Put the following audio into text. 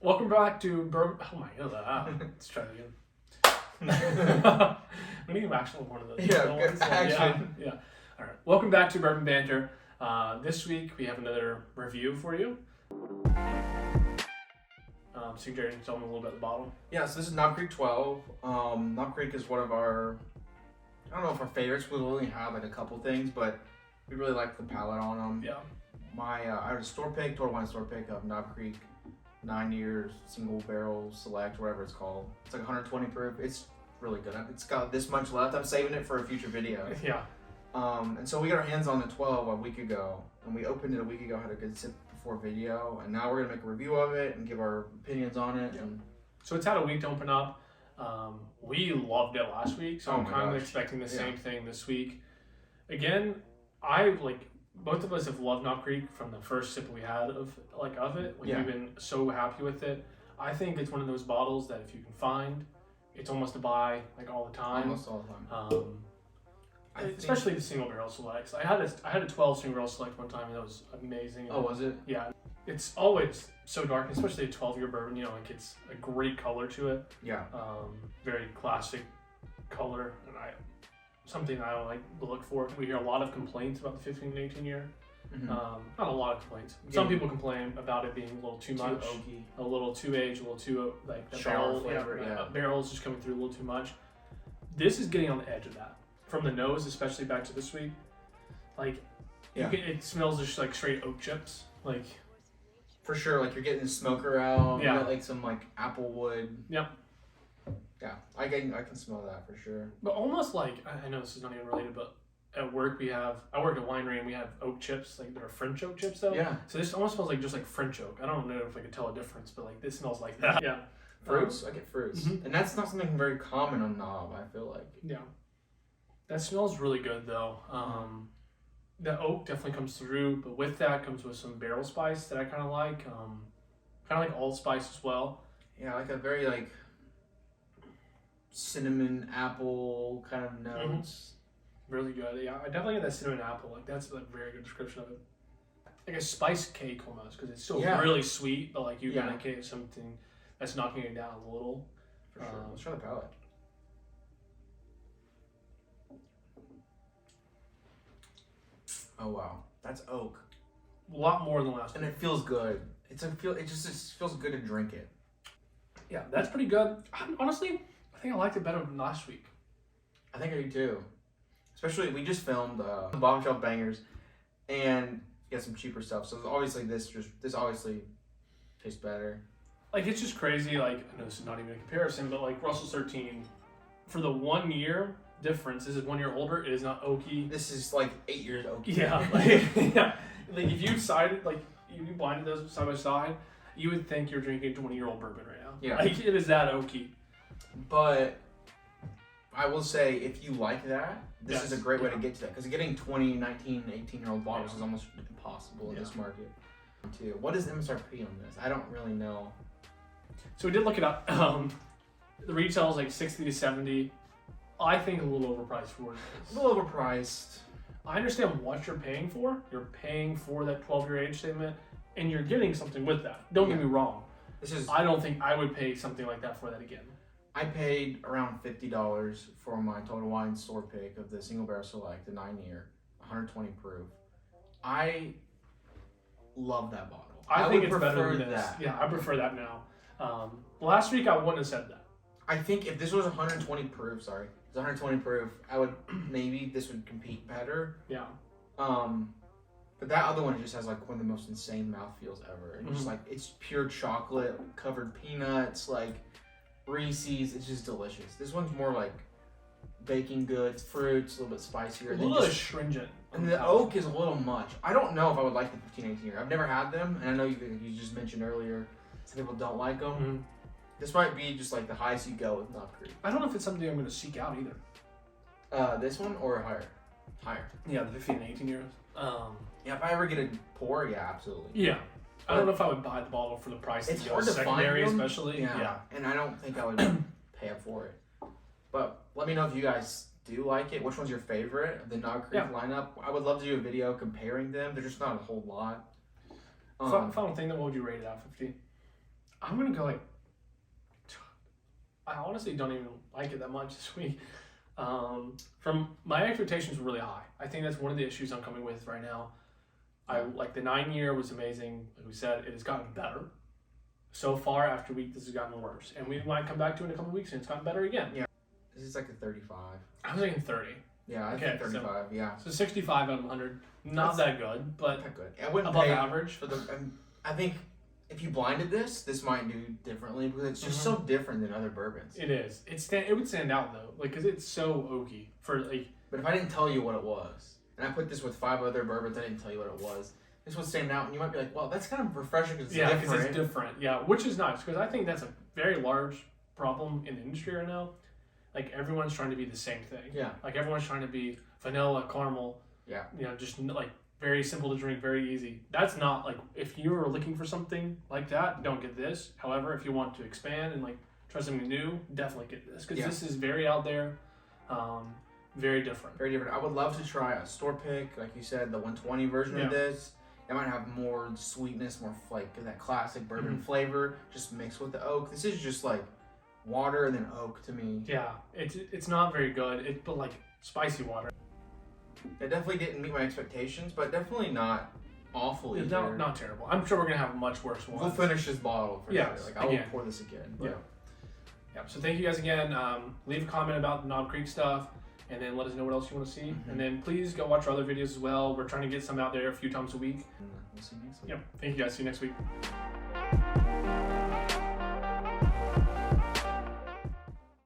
Welcome back to Bourbon. Oh my god, let's try it again. We need actually one of those. Yeah, good action. Yeah. All right. Welcome back to Bourbon Banter. This week we have another review for you. So Jerry, can you tell me a little bit about the bottle? Yeah, so this is Knob Creek 12. Knob Creek is one of our, I don't know if our favorites. We only have like a couple things, but we really like the palate on them. Yeah. I had a total wine store pick of Knob Creek 9 years single barrel select, whatever it's called. It's like 120 proof. It's really good. It's got this much left. I'm saving it for a future video. Yeah. And so we got our hands on the 12 a week ago, and we opened it a week ago, had a good sip before video, and now we're gonna make a review of it and give our opinions on it. And so it's had a week to open up. We loved it last week, so I'm kind of expecting the same thing this week. Again, both of us have loved Knob Creek from the first sip we had of it. We've been so happy with it. I think it's one of those bottles that if you can find, it's almost a buy all the time. Almost all the time. Especially the single barrel selects. I had a 12 single barrel select one time and that was amazing. Oh, was it? Yeah. It's always so dark, especially a 12-year bourbon. It's a great color to it. Yeah. Very classic color, and something I like to look for. We hear a lot of complaints about the 15 and 18 year. Mm-hmm. Not a lot of complaints. Some people complain about it being a little too much, oaky, a little too aged, a little too the barrel flavor. Barrel's just coming through a little too much. This is getting on the edge of that. From the nose, especially back to this week, it smells just like straight oak chips. For sure, you're getting the smoker out. Yeah. You got some apple wood. Yep. Yeah, I can smell that for sure. But almost I know this is not even related, but at work I work at a winery and we have oak chips, they're French oak chips though. Yeah. So this almost smells just like French oak. I don't know if I could tell a difference, but this smells like that. Yeah. Fruits, I get fruits. Mm-hmm. And that's not something very common on Knob, I feel like. Yeah. That smells really good though. The oak definitely comes through, but with that comes with some barrel spice that I kind of like. Kind of like allspice as well. Yeah, a very cinnamon apple kind of notes. Mm-hmm. Really good. Yeah, I definitely get that cinnamon apple. That's a very good description of it. Like a spice cake almost, because it's still really sweet, but you get something that's knocking it down a little. For sure. Let's try the palate. Oh wow, that's oak. A lot more than last week. And it feels good. It just feels good to drink it. Yeah, that's pretty good. Honestly, I think I liked it better than last week. I think I do too. Especially, we just filmed Bottom Shelf Bangers, and get some cheaper stuff. So obviously, this obviously tastes better. It's just crazy. I know this is not even a comparison, but Russell's 13, for the 1 year difference, this is 1 year older. It is not oaky. This is 8 years oaky. Yeah, yeah. If you sided you blinded those side by side, you would think you're drinking a 20-year-old bourbon right now. Yeah, it is that oaky. But I will say, if you like that, this is a great way to get to that, because getting 20, 19, 18-year-old bottles is almost impossible in this market. Too. What is MSRP on this? I don't really know. So we did look it up. The retail is 60 to 70. I think a little overpriced for it. A little overpriced. I understand what you're paying for. You're paying for that 12-year age statement, and you're getting something with that. Don't get me wrong. I don't think I would pay something like that for that again. I paid around $50 for my Total Wine store pick of the Single Barrel Select, the 9-year, 120 proof. I love that bottle. I think it's better than this. Yeah, I prefer that now. Last week I wouldn't have said that. I think if this was 120 proof, I would maybe this would compete better. Yeah. But that other one just has one of the most insane mouthfeels ever. And just it's pure chocolate, covered peanuts, Reese's. It's just delicious. This one's more baking goods, fruits, a little bit spicier. A little astringent. And the oak is a little much. I don't know if I would like the 15, 18 year. I've never had them, and I know you just mentioned earlier some people don't like them. Mm-hmm. This might be just the highest you go with Knob Creek. I don't know if it's something I'm going to seek out either. This one or higher? Higher. Yeah, the 15 and 18 years. Yeah, if I ever get a pour, yeah, absolutely. Yeah. I don't know if I would buy the bottle for the price. It's hard to secondary, find them. Especially. Yeah. And I don't think I would pay up for it. But let me know if you guys do like it. Which one's your favorite of the Knob Creek lineup? I would love to do a video comparing them. There's just not a whole lot. Final thing, then what would you rate it out of 50? I'm gonna go like. I honestly don't even like it that much this week. From my expectations were really high. I think that's one of the issues I'm coming with right now. I like the 9-year was amazing. Like we said, it has gotten better. So far after week, this has gotten worse, and we might come back to it in a couple weeks, and it's gotten better again. Yeah, this is like a 35. I was thinking 30. Yeah, I think 35. So, yeah. So 65 out of 100. Not that good, but not good. I wouldn't above pay average for the. I think if you blinded this might do differently because it's just so different than other bourbons. It is. It would stand out though, like because it's so oaky for like. But if I didn't tell you what it was, and I put this with 5 other bourbons, I didn't tell you what it was. This would stand out, and you might be like, "Well, that's kind of refreshing because it's different." Yeah, because it's different. Yeah, which is nice because I think that's a very large problem in the industry right now. Like everyone's trying to be the same thing. Yeah. Like everyone's trying to be vanilla, caramel. Yeah. You know, just like very simple to drink, very easy. That's not like if you're looking for something like that, don't get this. However, if you want to expand and like try something new, definitely get this because this is very out there, very different. Very different. I would love to try a store pick, like you said, the 120 version of this. It might have more sweetness, more like that classic bourbon flavor, just mixed with the oak. This is just like water and then oak to me. Yeah, it's not very good. But like spicy water. It definitely didn't meet my expectations, but definitely not awful either. Not terrible. I'm sure we're gonna have much worse ones. We'll finish this bottle for sure. Like I will pour this again. But. Yeah. So thank you guys again. Leave a comment about the Knob Creek stuff, and then let us know what else you want to see. And then please go watch our other videos as well. We're trying to get some out there a few times a week. We'll see you next week. Yep. Thank you guys. See you next week.